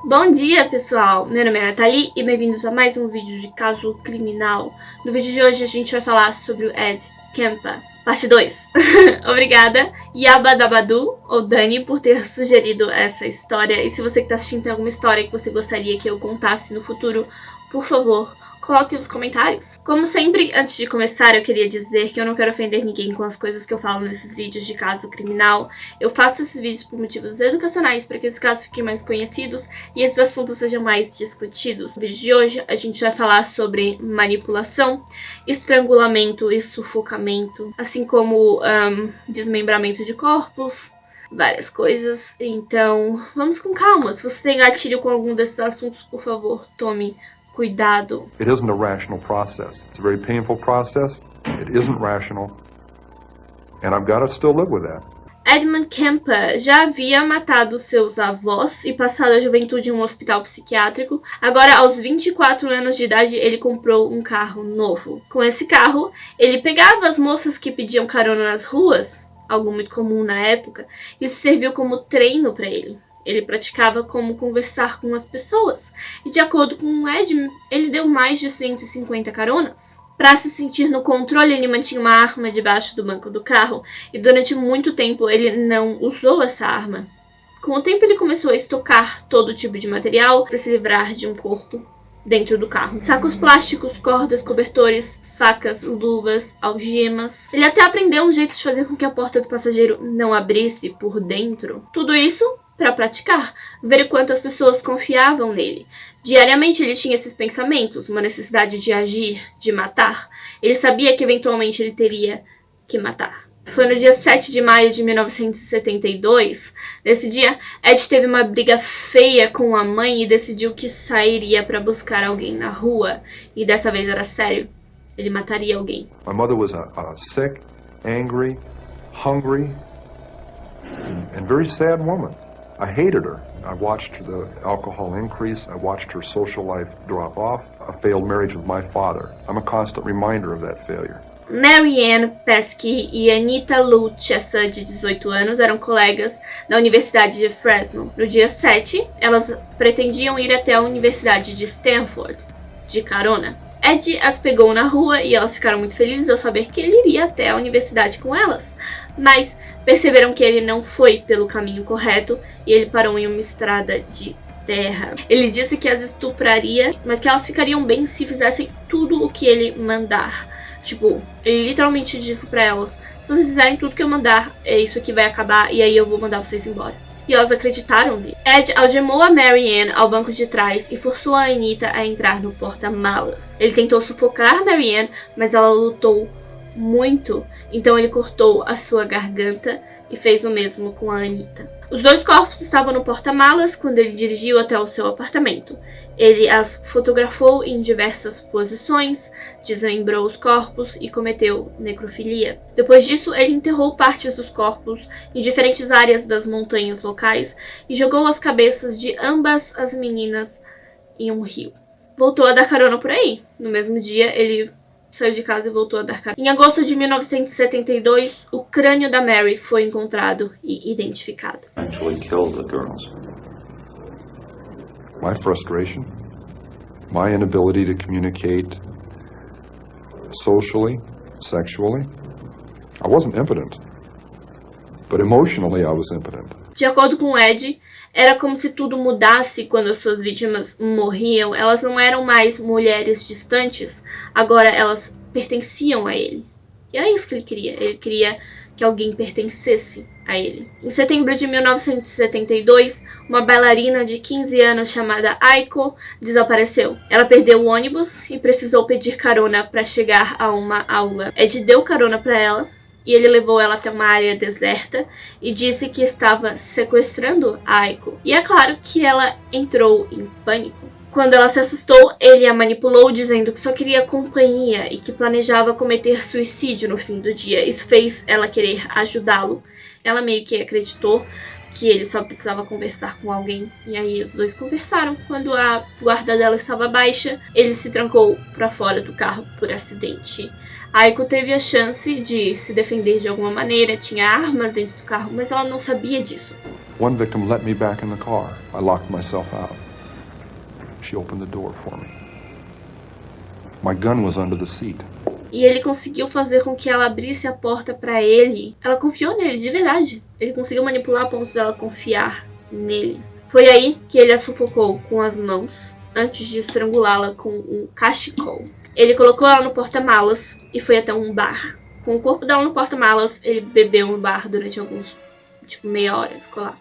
Bom dia, pessoal! Meu nome é Nathalie e bem-vindos a mais um vídeo de caso criminal. No vídeo de hoje a gente vai falar sobre o Ed Kemper, parte 2. Obrigada, Yabadabadu, ou Dani, por ter sugerido essa história. E se você que está assistindo tem alguma história que você gostaria que eu contasse no futuro, por favor, coloque nos comentários. Como sempre, antes de começar, eu queria dizer que eu não quero ofender ninguém com as coisas que eu falo nesses vídeos de caso criminal. Eu faço esses vídeos por motivos educacionais, para que esses casos fiquem mais conhecidos e esses assuntos sejam mais discutidos. No vídeo de hoje, a gente vai falar sobre manipulação, estrangulamento e sufocamento, assim como desmembramento de corpos, várias coisas. Então, vamos com calma. Se você tem gatilho com algum desses assuntos, por favor, tome cuidado. It isn't a rational process. It's a very painful process. It isn't rational. And I've got to still live with that. Edmund Kemper já havia matado seus avós e passado a juventude em um hospital psiquiátrico. Agora, aos 24 anos de idade, ele comprou um carro novo. Com esse carro, ele pegava as moças que pediam carona nas ruas, algo muito comum na época. Isso serviu como treino para ele. Ele praticava como conversar com as pessoas. E de acordo com Ed, ele deu mais de 150 caronas. Para se sentir no controle, ele mantinha uma arma debaixo do banco do carro. E durante muito tempo ele não usou essa arma. Com o tempo ele começou a estocar todo tipo de material para se livrar de um corpo dentro do carro. Sacos plásticos, cordas, cobertores, facas, luvas, algemas. Ele até aprendeu um jeito de fazer com que a porta do passageiro não abrisse por dentro. Tudo isso para praticar, ver o quanto as pessoas confiavam nele. Diariamente ele tinha esses pensamentos, uma necessidade de agir, de matar. Ele sabia que eventualmente ele teria que matar. Foi no dia 7 de maio de 1972. Nesse dia, Ed teve uma briga feia com a mãe e decidiu que sairia para buscar alguém na rua. E dessa vez era sério. Ele mataria alguém. My mother was a sick, angry, hungry, and very sad woman. I hated her. I watched the alcohol increase. I watched her social life drop off. A failed marriage with my father. I'm a constant reminder of that failure. Mary Ann Pesky e Anita Lou Chessa, de 18 anos, eram colegas da Universidade de Fresno. No dia 7, elas pretendiam ir até a Universidade de Stanford, de carona. Ed as pegou na rua e elas ficaram muito felizes ao saber que ele iria até a universidade com elas. Mas perceberam que ele não foi pelo caminho correto e ele parou em uma estrada de terra. Ele disse que as estupraria, mas que elas ficariam bem se fizessem tudo o que ele mandar. Tipo, ele literalmente disse pra elas: se vocês fizerem tudo que eu mandar, é isso aqui vai acabar e aí eu vou mandar vocês embora. E elas acreditaram nele. Ed algemou a Mary Ann ao banco de trás e forçou a Anita a entrar no porta-malas. Ele tentou sufocar Mary Ann, mas ela lutou muito, então ele cortou a sua garganta e fez o mesmo com a Anita. Os dois corpos estavam no porta-malas quando ele dirigiu até o seu apartamento. Ele as fotografou em diversas posições, desmembrou os corpos e cometeu necrofilia. Depois disso, ele enterrou partes dos corpos em diferentes áreas das montanhas locais e jogou as cabeças de ambas as meninas em um rio. Voltou a dar carona por aí. No mesmo dia, ele saiu de casa e voltou a dar carona. Em agosto de 1972, o crânio da Mary foi encontrado e identificado. Actually killed the girls. My frustration, my inability to communicate socially, sexually. I wasn't impotent, but emotionally I was impotent. De acordo com Ed, era como se tudo mudasse quando as suas vítimas morriam. Elas não eram mais mulheres distantes, agora elas pertenciam a ele. E era isso que ele queria. Ele queria que alguém pertencesse a ele. Em setembro de 1972, uma bailarina de 15 anos chamada Aiko desapareceu. Ela perdeu o ônibus e precisou pedir carona para chegar a uma aula. Ed deu carona para ela e ele levou ela até uma área deserta e disse que estava sequestrando a Aiko. E é claro que ela entrou em pânico. Quando ela se assustou, ele a manipulou dizendo que só queria companhia e que planejava cometer suicídio no fim do dia. Isso fez ela querer ajudá-lo. Ela meio que acreditou que ele só precisava conversar com alguém. E aí os dois conversaram. Quando a guarda dela estava baixa, ele se trancou para fora do carro por acidente. Aiko teve a chance de se defender de alguma maneira, tinha armas dentro do carro, mas ela não sabia disso. One victim let me back in the car. I locked myself out. She opened the door for me. My gun was under the seat. E ele conseguiu fazer com que ela abrisse a porta pra ele. Ela confiou nele, de verdade. Ele conseguiu manipular a ponto dela confiar nele. Foi aí que ele a sufocou com as mãos, antes de estrangulá-la com um cachecol. Ele colocou ela no porta-malas e foi até um bar. Com o corpo dela no porta-malas, ele bebeu no bar durante meia hora. Ficou lá,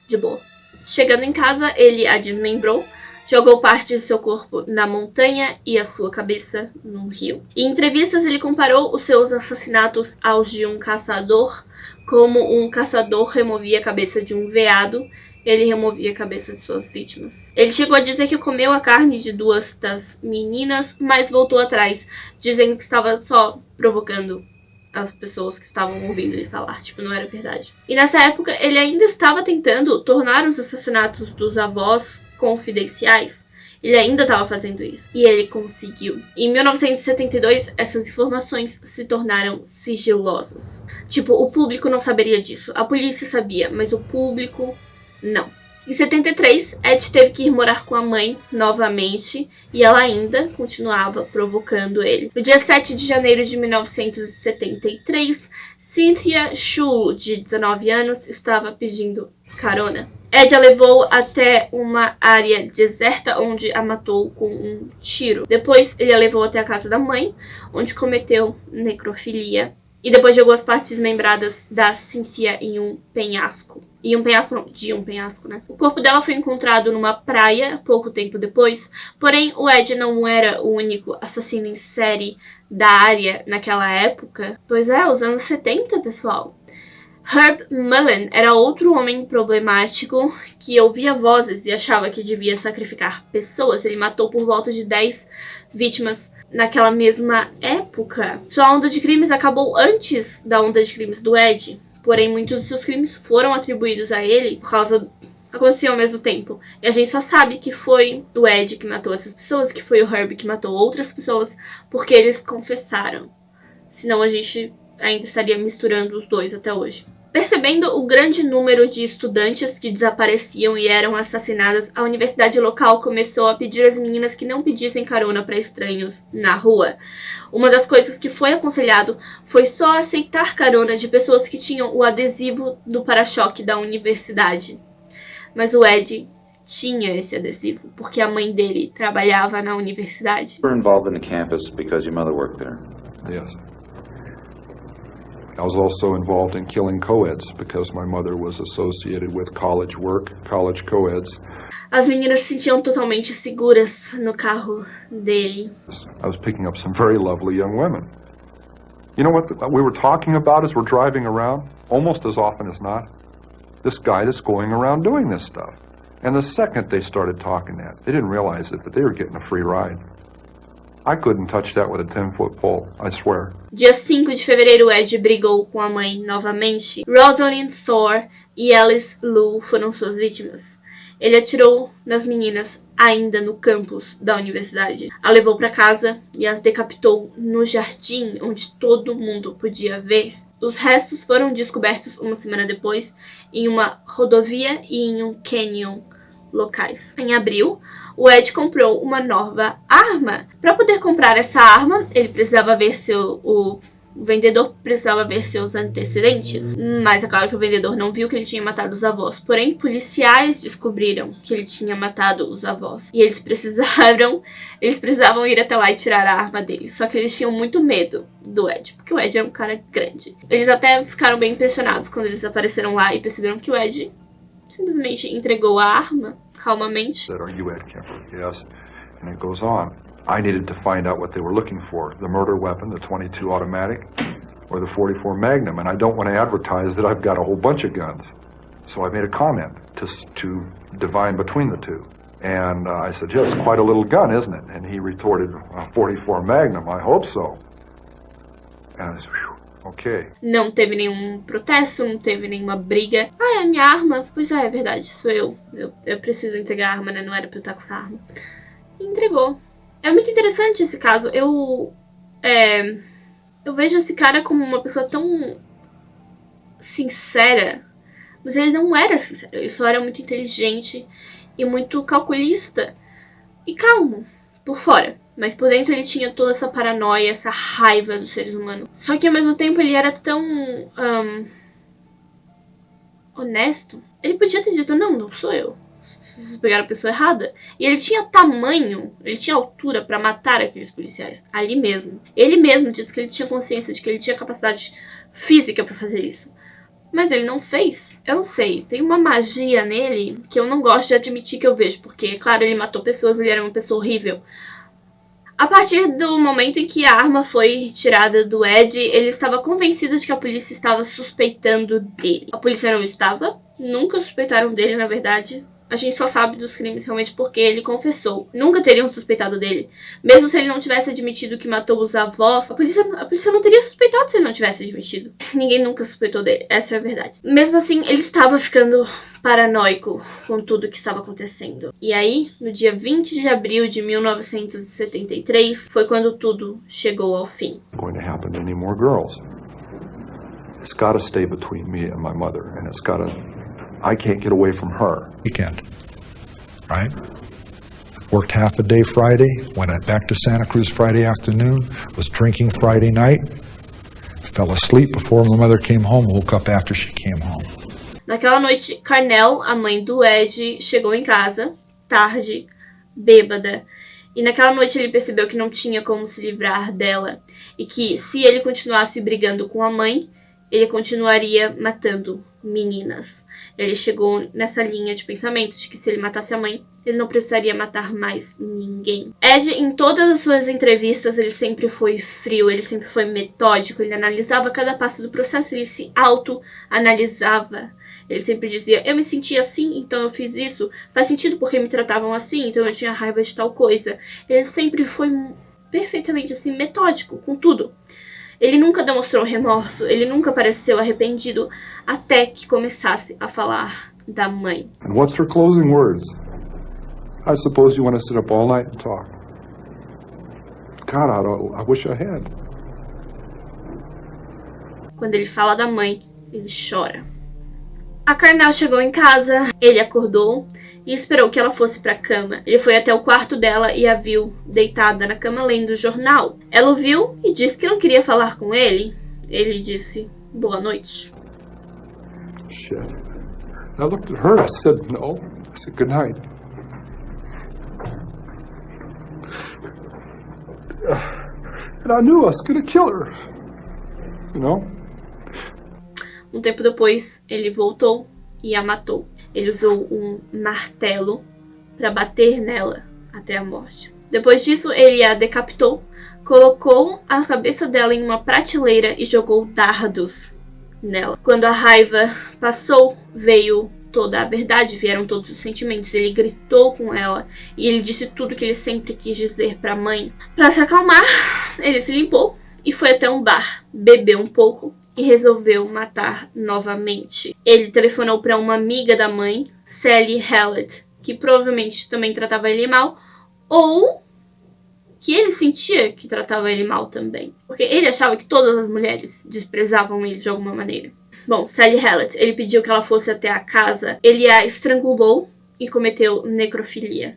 de boa. Chegando em casa, ele a desmembrou, jogou parte de seu corpo na montanha e a sua cabeça num rio. Em entrevistas, ele comparou os seus assassinatos aos de um caçador, como um caçador removia a cabeça de um veado, ele removia a cabeça de suas vítimas. Ele chegou a dizer que comeu a carne de 2 das meninas, mas voltou atrás, dizendo que estava só provocando as pessoas que estavam ouvindo ele falar, não era verdade. E nessa época, ele ainda estava tentando tornar os assassinatos dos avós confidenciais. Ele ainda estava fazendo isso. E ele conseguiu. Em 1972, essas informações se tornaram sigilosas. O público não saberia disso. A polícia sabia, mas o público não. Em 73, Ed teve que ir morar com a mãe novamente e ela ainda continuava provocando ele. No dia 7 de janeiro de 1973, Cynthia Schull, de 19 anos, estava pedindo carona. Ed a levou até uma área deserta onde a matou com um tiro. Depois ele a levou até a casa da mãe, onde cometeu necrofilia. E depois jogou as partes desmembradas da Cynthia em um penhasco. De um penhasco, né? O corpo dela foi encontrado numa praia pouco tempo depois, porém o Ed não era o único assassino em série da área naquela época. Pois é, os anos 70, pessoal. Herb Mullen era outro homem problemático que ouvia vozes e achava que devia sacrificar pessoas. Ele matou por volta de 10 vítimas naquela mesma época. Sua onda de crimes acabou antes da onda de crimes do Ed. Porém, muitos de seus crimes foram atribuídos a ele por causa... aconteciam ao mesmo tempo. E a gente só sabe que foi o Ed que matou essas pessoas, que foi o Herb que matou outras pessoas, porque eles confessaram. Senão a gente ainda estaria misturando os dois até hoje. Percebendo o grande número de estudantes que desapareciam e eram assassinadas, a universidade local começou a pedir às meninas que não pedissem carona para estranhos na rua. Uma das coisas que foi aconselhado foi só aceitar carona de pessoas que tinham o adesivo do para-choque da universidade. Mas o Ed tinha esse adesivo porque a mãe dele trabalhava na universidade. You were involved in the campus because your mother worked there. Yes. I was also involved in killing co-eds because my mother was associated with college work, college co-eds. As meninas se sentiam totalmente seguras no carro dele. I was picking up some very lovely young women. You know what we were talking about as we're driving around? Almost as often as not. This guy that's going around doing this stuff. And the second they started talking that, they didn't realize it, but they were getting a free ride. I couldn't touch that with a 10-foot pole, I swear. Dia 5 de fevereiro, Ed brigou com a mãe novamente. Rosalind Thor e Alice Lou foram suas vítimas. Ele atirou nas meninas ainda no campus da universidade. A levou para casa e as decapitou no jardim, onde todo mundo podia ver. Os restos foram descobertos uma semana depois em uma rodovia e em um canyon locais. Em abril, o Ed comprou uma nova arma. Para poder comprar essa arma, ele precisava ver o vendedor precisava ver seus antecedentes. Mas é claro que o vendedor não viu que ele tinha matado os avós. Porém, policiais descobriram que ele tinha matado os avós. E eles precisavam ir até lá e tirar a arma dele. Só que eles tinham muito medo do Ed, porque o Ed era um cara grande. Eles até ficaram bem impressionados quando eles apareceram lá e perceberam que o Ed simplesmente entregou a arma, calmamente. Are you Ed Kemper? Yes. And it goes on. I needed to find out what they were looking for. The murder weapon, the .22 automatic, or the .44 Magnum. And I don't want to advertise that I've got a whole bunch of guns. So I made a comment to divine between the two. And I said, yes, quite a little gun, isn't it? And he retorted, a .44 Magnum, I hope so. And I said, whew. Okay. Não teve nenhum protesto, não teve nenhuma briga. Ah, é a minha arma? Pois é verdade, sou eu. Eu preciso entregar a arma, né? Não era pra eu estar com essa arma. E entregou. É muito interessante esse caso. Eu vejo esse cara como uma pessoa tão sincera. Mas ele não era sincero. Ele só era muito inteligente e muito calculista. e calmo por fora. Mas por dentro ele tinha toda essa paranoia, essa raiva dos seres humanos. Só que ao mesmo tempo ele era tão honesto. Ele podia ter dito, não sou eu. Vocês pegaram a pessoa errada. E ele tinha tamanho, ele tinha altura pra matar aqueles policiais. Ali mesmo. Ele mesmo disse que ele tinha consciência de que ele tinha capacidade física pra fazer isso. Mas ele não fez. Eu não sei, tem uma magia nele que eu não gosto de admitir que eu vejo. Porque, claro, ele matou pessoas, ele era uma pessoa horrível. A partir do momento em que a arma foi tirada do Ed, ele estava convencido de que a polícia estava suspeitando dele. A polícia não estava, nunca suspeitaram dele, na verdade. A gente só sabe dos crimes realmente porque ele confessou. Nunca teriam suspeitado dele. Mesmo se ele não tivesse admitido que matou os avós, a polícia não teria suspeitado se ele não tivesse admitido. Ninguém nunca suspeitou dele, essa é a verdade. Mesmo assim, ele estava ficando paranoico com tudo que estava acontecendo. E aí, no dia 20 de abril de 1973, foi quando tudo chegou ao fim. Going to happen to any more girls. It's got to stay between me and my mother, and it's got to. I can't get away from her. Weekend, right? Worked half a day Friday, went back to Santa Cruz Friday afternoon, was drinking Friday night, fell asleep before my mother came home, woke up after she came home. Naquela noite, Carnell, a mãe do Ed, chegou em casa, tarde, bêbada. E naquela noite ele percebeu que não tinha como se livrar dela. E que se ele continuasse brigando com a mãe, ele continuaria matando meninas. Ele chegou nessa linha de pensamento de que se ele matasse a mãe, ele não precisaria matar mais ninguém. Ed, em todas as suas entrevistas, ele sempre foi frio, ele sempre foi metódico, ele analisava cada passo do processo, ele se auto-analisava. Ele sempre dizia, eu me sentia assim, então eu fiz isso. Faz sentido porque me tratavam assim, então eu tinha raiva de tal coisa. Ele sempre foi perfeitamente assim, metódico com tudo. Ele nunca demonstrou remorso, ele nunca pareceu arrependido até que começasse a falar da mãe. And what's her closing words? I suppose you want to sit up all night and talk. God, I wish I had. Quando ele fala da mãe, ele chora. A Carnell chegou em casa, ele acordou e esperou que ela fosse para a cama. Ele foi até o quarto dela e a viu deitada na cama lendo o jornal. Ela o viu e disse que não queria falar com ele. Ele disse, boa noite. Shit. I looked at her, I said no. I said good night. And I knew I was gonna kill her. You know? Um tempo depois, ele voltou e a matou. Ele usou um martelo para bater nela até a morte. Depois disso, ele a decapitou, colocou a cabeça dela em uma prateleira e jogou dardos nela. Quando a raiva passou, veio toda a verdade, vieram todos os sentimentos. Ele gritou com ela e ele disse tudo que ele sempre quis dizer para a mãe. Para se acalmar, ele se limpou e foi até um bar, bebeu um pouco e resolveu matar novamente. Ele telefonou para uma amiga da mãe, Sally Hallett, que provavelmente também tratava ele mal, ou que ele sentia que tratava ele mal também, porque ele achava que todas as mulheres desprezavam ele de alguma maneira. Bom, Sally Hallett, ele pediu que ela fosse até a casa, ele a estrangulou e cometeu necrofilia.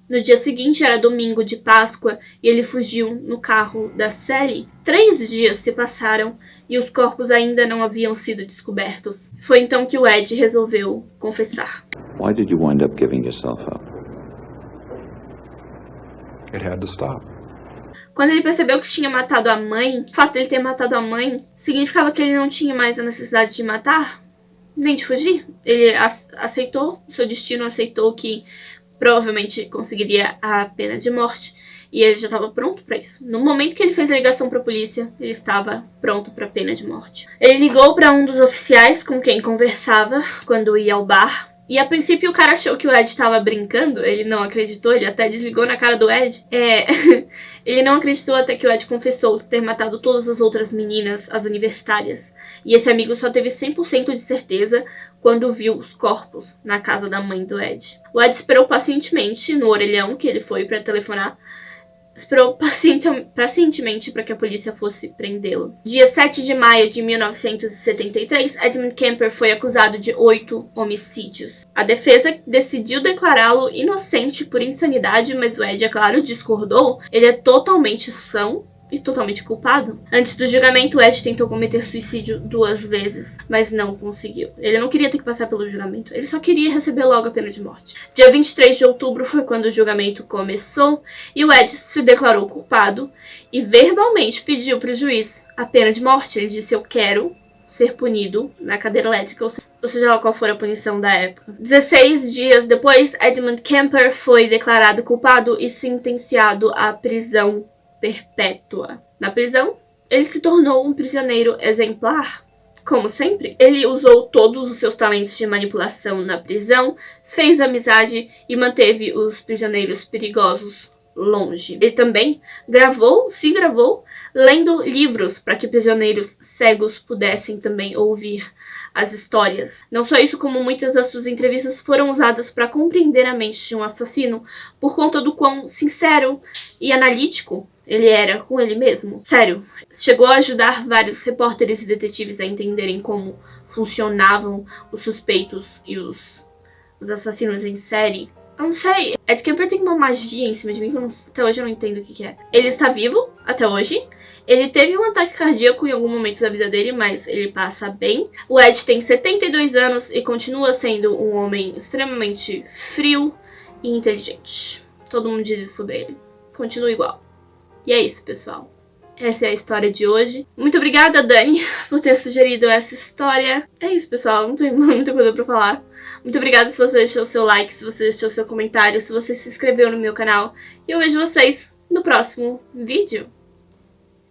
No dia seguinte era domingo de Páscoa e ele fugiu no carro da Sally. 3 dias se passaram e os corpos ainda não haviam sido descobertos. Foi então que o Ed resolveu confessar. Why did you wind up giving yourself up? It had to stop. Quando ele percebeu que tinha matado a mãe, o fato de ele ter matado a mãe significava que ele não tinha mais a necessidade de matar, nem de fugir. Ele aceitou o seu destino, aceitou que provavelmente conseguiria a pena de morte. E ele já estava pronto para isso. No momento que ele fez a ligação para a polícia, ele estava pronto para a pena de morte. Ele ligou para um dos oficiais com quem conversava quando ia ao bar. E a princípio o cara achou que o Ed estava brincando. Ele não acreditou, ele até desligou na cara do Ed. Ele não acreditou até que o Ed confessou ter matado todas as outras meninas, as universitárias. E esse amigo só teve 100% de certeza quando viu os corpos na casa da mãe do Ed. O Ed esperou pacientemente no orelhão que ele foi para telefonar, esperou pacientemente para que a polícia fosse prendê-lo. Dia 7 de maio de 1973, Edmund Kemper foi acusado de 8 homicídios. A defesa decidiu declará-lo inocente por insanidade, mas o Ed, é claro, discordou. Ele é totalmente são e totalmente culpado. Antes do julgamento, o Ed tentou cometer suicídio 2 vezes, mas não conseguiu. Ele não queria ter que passar pelo julgamento, ele só queria receber logo a pena de morte. Dia 23 de outubro foi quando o julgamento começou e o Ed se declarou culpado e verbalmente pediu para o juiz a pena de morte. Ele disse: eu quero ser punido na cadeira elétrica, ou seja lá qual for a punição da época. 16 dias depois, Edmund Kemper foi declarado culpado e sentenciado à prisão perpétua. Na prisão, ele se tornou um prisioneiro exemplar. Como sempre, ele usou todos os seus talentos de manipulação na prisão, fez amizade e manteve os prisioneiros perigosos longe. Ele também se gravou lendo livros para que prisioneiros cegos pudessem também ouvir as histórias. Não só isso, como muitas das suas entrevistas foram usadas para compreender a mente de um assassino por conta do quão sincero e analítico ele era com ele mesmo. Sério, chegou a ajudar vários repórteres e detetives a entenderem como funcionavam os suspeitos e os assassinos em série. Eu não sei, Ed Kemper tem uma magia em cima de mim que até hoje eu não entendo o que é. Ele está vivo até hoje. Ele teve um ataque cardíaco em algum momento da vida dele, mas ele passa bem. O Ed tem 72 anos e continua sendo um homem extremamente frio e inteligente. Todo mundo diz isso sobre ele. Continua igual. E é isso, pessoal. Essa é a história de hoje. Muito obrigada, Dani, por ter sugerido essa história. É isso, pessoal. Não tem muita coisa pra falar. Muito obrigada se você deixou seu like, se você deixou seu comentário, se você se inscreveu no meu canal. E eu vejo vocês no próximo vídeo.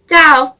Tchau!